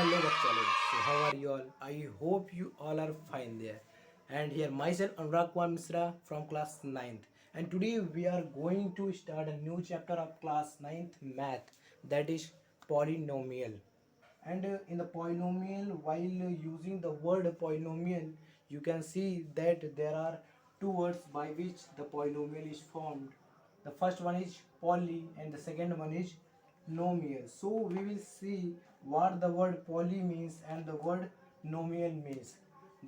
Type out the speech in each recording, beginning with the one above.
hello bacchalog. So how are you all? I hope you all are fine there. And here myself Anurag Kumar Misra from class 9th. And today we are going to start a new chapter of class 9th math, that is polynomial. And in the polynomial, while using the word polynomial, you can see that there are two words by which the polynomial is formed. The first one is poly and the second one is nomial. So we will see what the word poly means and the word nomial means.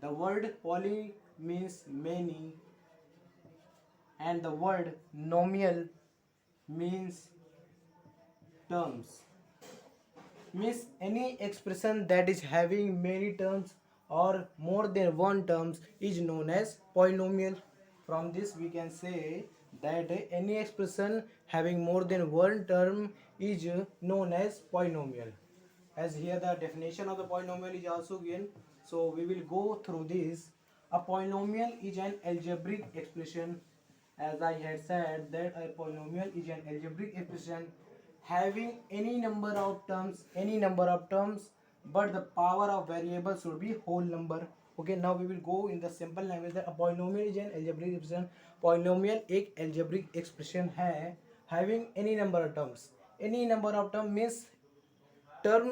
The word poly means many and the word nomial means terms. Means any expression that is having many terms or more than one terms is known as polynomial. From this we can say that any expression having more than one term is known as polynomial. As here the definition of the polynomial is also given, so we will go through this. A polynomial is an algebraic expression. As I had said that a polynomial is an algebraic expression having any number of terms, but the power of variable should be whole number. Okay, now we will go in the simple language that a polynomial is an algebraic expression. Polynomial एक algebraic expression है having any number of terms. Any number of term means term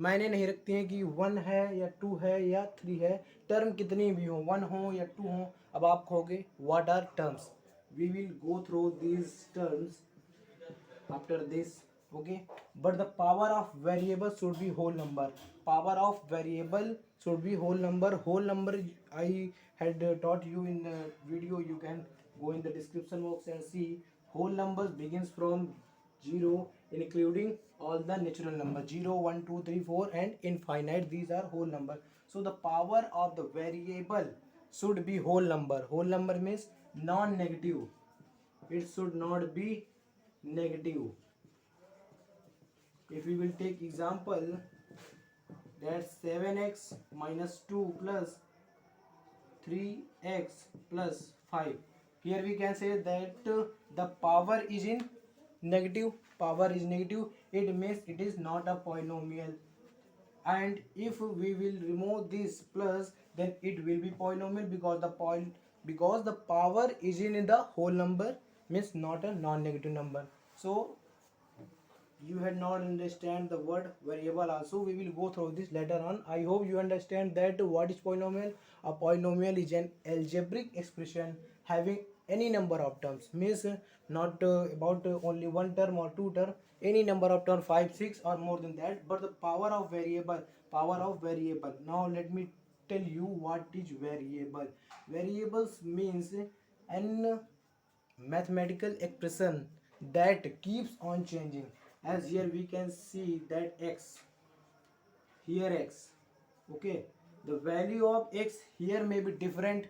मायने नहीं रखती हैं कि one है या to है या थ्री है, टर्म कितनी भी हो, वन हो या टू हो. अब आप कहोगे what are terms. We will go through these terms after this. Okay, but the power of variable should be whole number. Power of variable should be whole number I had taught you in the video. You can go in the description box and see. Whole numbers begins from 0 including all the natural number 0 1 2 3 4 and infinite. These are whole number. So the power of the variable should be whole number. Whole number means non-negative. It should not be negative. If we will take example that 7x minus 2 plus 3x plus 5, here we can say that the power is in negative. Power is negative, it means it is not a polynomial. And if we will remove this plus, then it will be polynomial because the power is in the whole number, means not a non-negative number. So you had not understand the word variable also. We will go through this later on. I hope you understand that what is polynomial. A polynomial is an algebraic expression having any number of terms, means not about only one term or two term, any number of term 5 6 or more than that, but the power of variable. Now let me tell you what is variable. Variables means an mathematical expression that keeps on changing. As here we can see that x, here x. Okay, the value of x here may be different,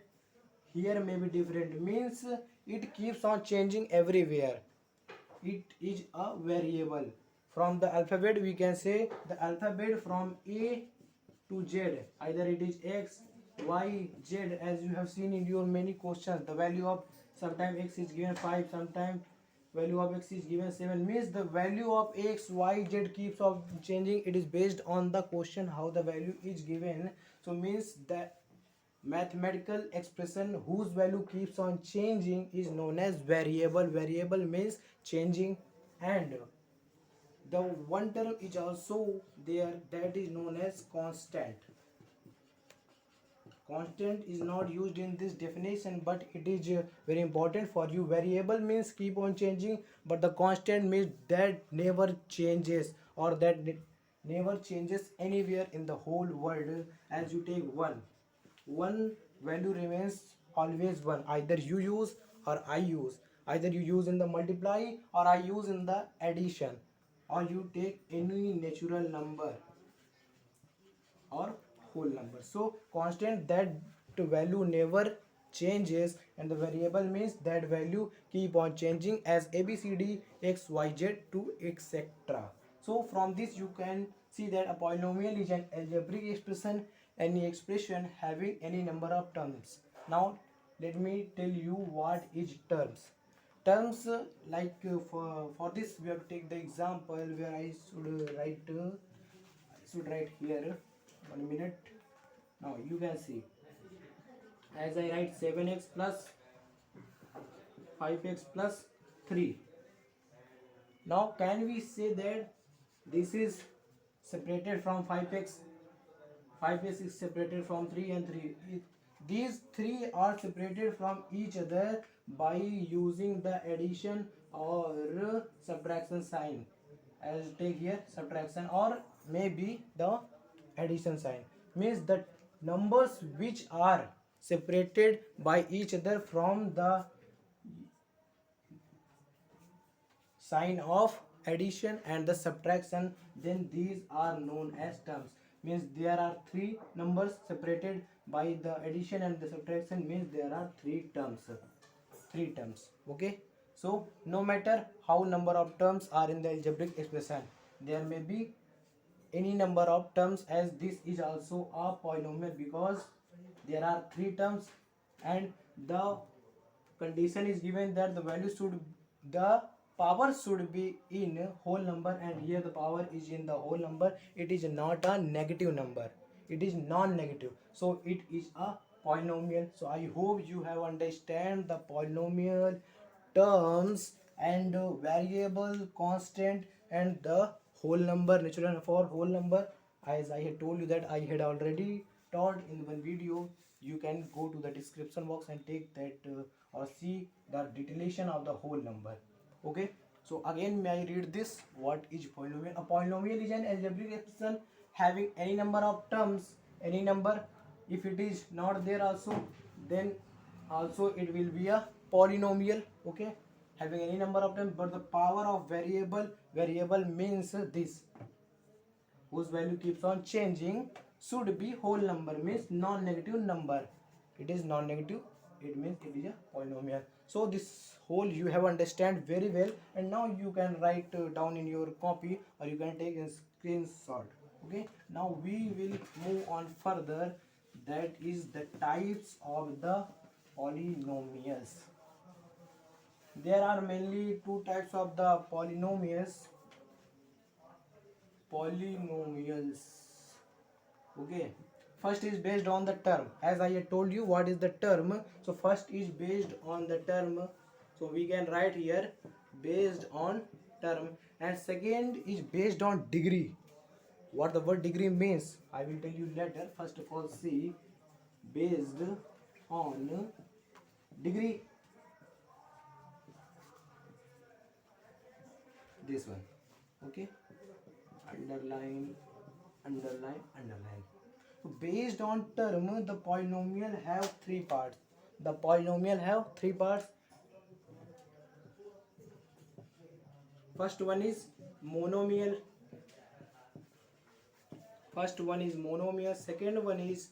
here may be different, means it keeps on changing everywhere. It is a variable. From the alphabet we can say the alphabet from A to Z, either it is x, y, z. As you have seen in your many questions, the value of sometimes x is given 5, sometimes value of x is given 7, means the value of x, y, z keeps on changing. It is based on the question how the value is given. So means that mathematical expression whose value keeps on changing is known as variable. Variable means changing. And the one term is also there, that is known as constant. Constant is not used in this definition, but it is very important for you. Variable means keep on changing, but the constant means that never changes, or that never changes anywhere in the whole world. As you take one value remains always one, either you use or I use, either you use in the multiply or I use in the addition, or you take any natural number or whole number. So constant, that value never changes, and the variable means that value keep on changing as abcd x y z to etc. So from this you can see that a polynomial is an algebraic expression, any expression having any number of terms. Now let me tell you what is terms. Terms for this we have to take the example where I should write should write here. 1 minute. Now you can see, as I write 7x plus 5x plus 3. Now can we say that this is separated from 5x? 5x is separated from 3 and 3. These three are separated from each other by using the addition or subtraction sign. I'll take here subtraction or maybe the addition sign. Means the numbers which are separated by each other from the sign of addition and the subtraction, then these are known as terms. Means there are three numbers separated by the addition and the subtraction, means there are three terms. Okay, so no matter how number of terms are in the algebraic expression, there may be any number of terms, as this is also a polynomial because there are three terms and the condition is given that the power should be in whole number, and here the power is in the whole number. It is not a negative number, it is non-negative, so it is a polynomial. So I hope you have understand the polynomial terms and variable, constant, and the whole number, natural number for whole number. As I had told you that I had already taught in one video, you can go to the description box and take that or see the detailation of the whole number. Okay, so again may I read this. What is polynomial? A polynomial is an algebraic expression having any number of terms, any number. If it is not there also, then also it will be a polynomial. Okay, having any number of terms, but the power of variable means this, whose value keeps on changing, should be whole number, means non-negative number. It is non-negative, it means it is a polynomial. So this whole you have understand very well, and now you can write down in your copy or you can take a screenshot. Okay, now we will move on further, that is the types of the polynomials. There are mainly two types of the polynomials. Okay, first is based on the term. As I had told you what is the term, so first is based on the term, so we can write here based on term, and second is based on degree. What the word degree means, I will tell you later. First of all, see, based on degree, this one. Okay, underline, underline. So based on term, the polynomial have three parts. The polynomial have three parts. First one is monomial. Second one is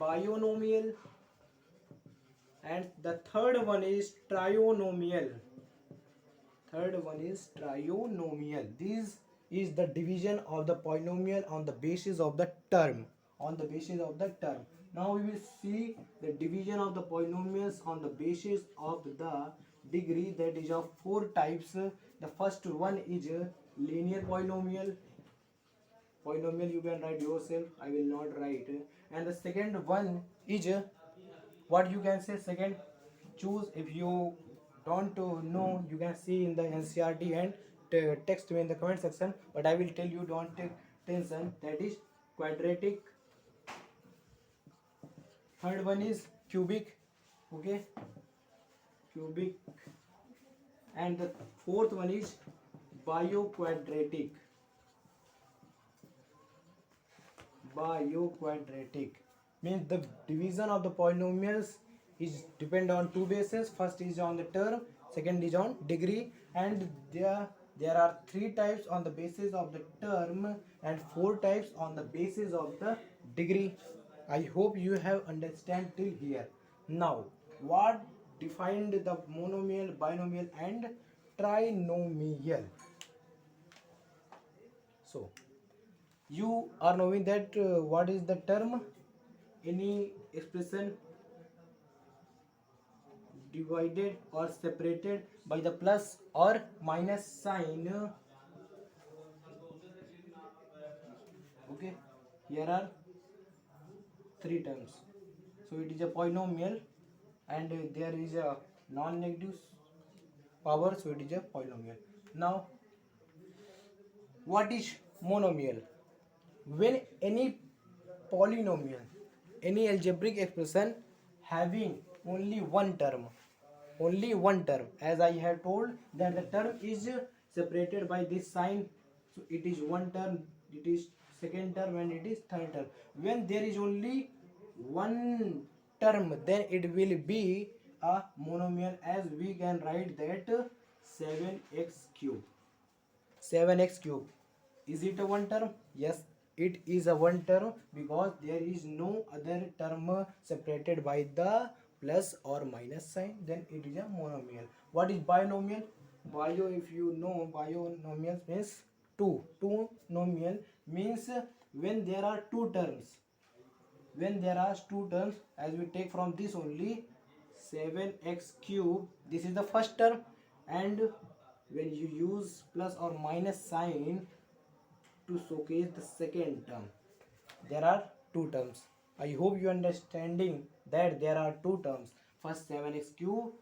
binomial, and the third one is trinomial. This is the division of the polynomial on the basis of the term. Now we will see the division of the polynomials on the basis of the degree, that is of four types. The first one is linear polynomial. You can write yourself, I will not write. And the second one is what you can say second, choose. If you don't know, you can see in the NCRT and text me in the comment section, but I will tell you, don't take tension. That is quadratic. Third one is cubic. Okay, cubic. And the fourth one is bioquadratic. Means the division of the polynomials is depend on two bases. First is on the term, second is on degree, and there are three types on the basis of the term and four types on the basis of the degree. I hope you have understand till here. Now what defined the monomial, binomial, and trinomial? So you are knowing that what is the term? Any expression divided or separated by the plus or minus sign Okay, here are three terms. So it is a polynomial, and there is a non-negative power, so it is a polynomial. Now, what is monomial? When any polynomial, any algebraic expression having only one term, as I have told that the term is separated by this sign, so it is one term, it is second term, and it is third term. When there is only one term, then it will be a monomial, as we can write that 7x cube. 7x cube, is it a one term? Yes, it is a one term, because there is no other term separated by the plus or minus sign, then it is a monomial. What is binomial? Bio, if you know, binomial means two nomial means when there are two terms. When there are two terms, as we take from this only, 7x cube, this is the first term, and when you use plus or minus sign to showcase the second term, there are two terms. I hope you understanding that there are two terms. First 7x cube,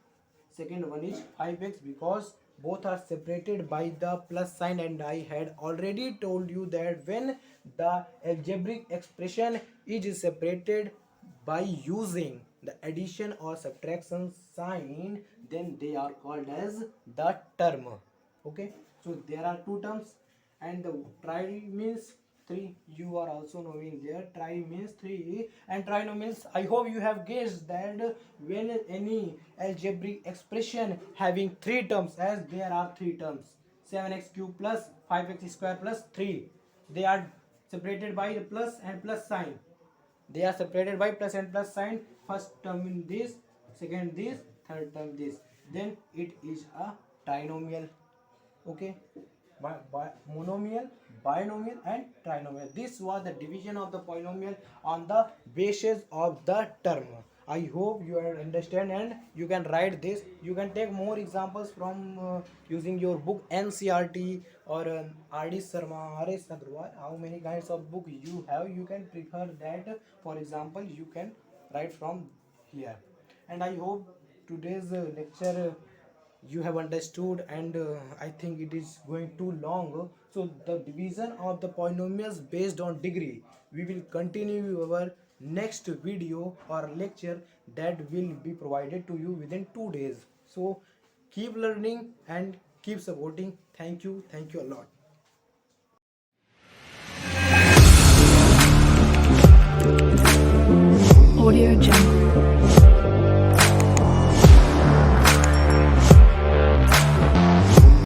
second one is 5x, because both are separated by the plus sign, and I had already told you that when the algebraic expression is separated by using the addition or subtraction sign, then they are called as the term. Okay, so there are two terms, and the try means three. You are also knowing there, try means three, and trinomials, I hope you have guessed that when any algebraic expression having three terms, as there are three terms, 7x cube plus 5x square plus 3, they are separated by the plus and plus sign. They are separated by plus and plus sign. First term in this, second this, third term this, then it is a trinomial. Okay, monomial, binomial, and trinomial. This was the division of the polynomial on the basis of the term. I hope you understand, and you can write this. You can take more examples from using your book NCRT or RD Sharma, RS Agrawal. How many kinds of book you have, you can prefer that. For example, you can write from here. And I hope today's lecture you have understood, and I think it is going too long. So the division of the polynomials based on degree, we will continue our next video or lecture that will be provided to you within 2 days. So keep learning and keep supporting. Thank you a lot.